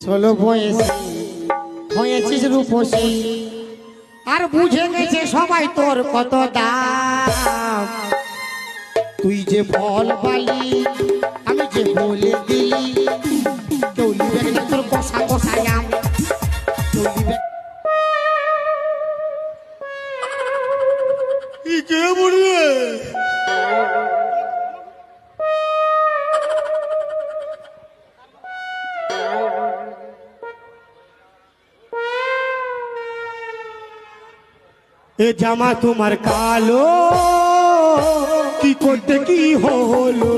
ষোলো বয়সে হয়েছিস রূপসী আর বুঝে গেছে সবাই তোর কত দাম। তুই যে বল বালি আমি যে বলে দিলি কেউ নিবে না তোর কষা কষায়াম কেউ নিবে কে বলবে এ জামা তোমার কালো কি করতে কি হলো,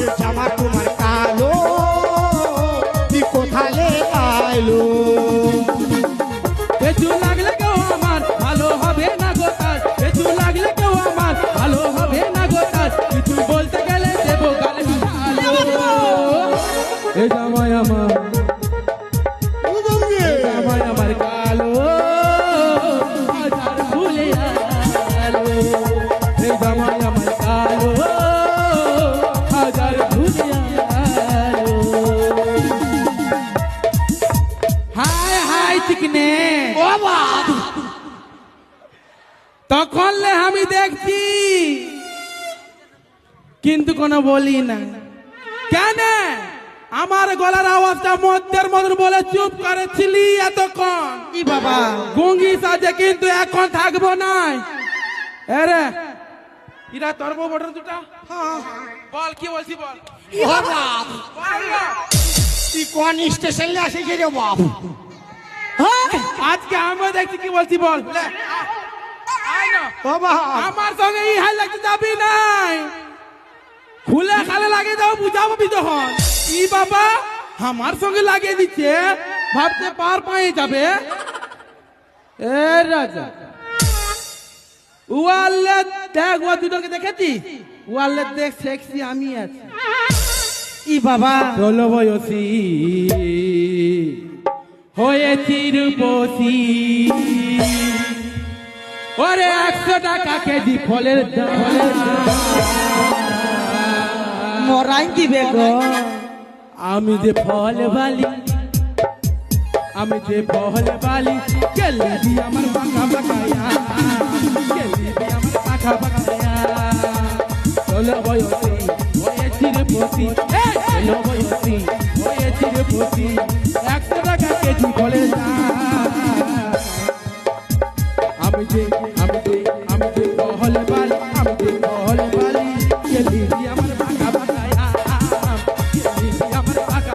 এ জামা তোমার কালো কি কোথায় আইলো। বেচু লাগলে কেউ আমার ভালো হবে না গোতার, বেচু লাগলে কেউ আমার ভালো হবে না গোতার, কিছু বলতে গেলে দেবো গালে ভালো। এ জামাই আমার জামাই আমার কালো হাজার ভুলে আলো, এ জামাই আমার কালো হাজার ভুলে আলো। হাই হাই চিকনে তখন আমি দেখছি কিন্তু কোনো বলি না কেন, আমার গলার আওয়াজটা মধ্যের মতন বলে চুপ করেছিলি এতক্ষণ। কি বাবা গুঙ্গি সাজে কিন্তু এখন থাকবো না। আরে এরা তোর বড় দুটা বল কি বলছি বল তুই কোন স্টেশনে আসিস রে বাপ? আজকে আমি দেখছি কি বলছি বল লে, আয় না। বাবা আমার সঙ্গে এই হাল লাগতে যাবি নাই, খুলে খালে লাগিয়ে দাও বুঝাবো তখন। ই বাবা আমার সঙ্গে লাগিয়ে দিচ্ছে ভাবতে পার পায়ে যাবে। এ রাজা ওয়ালে দেখ ও দুটোকে দেখেছি, ওয়ালে দেখ সেক্সি আমি আছি। ই বাবা 16 বয়সী হয়েছি রূপসী, ওরে 100 টাকা কেজি ফলের মরাই দিবে গো। আমি যে ফল বালি, আমি যে ফল বালি গেলি দি আমার পাখা পাকায়া, গেলি দি আমার পাখা পাকায়া। 16 বয়সী হয়েছি রূপসী, 16 বয়সী হয়েছি রূপসী।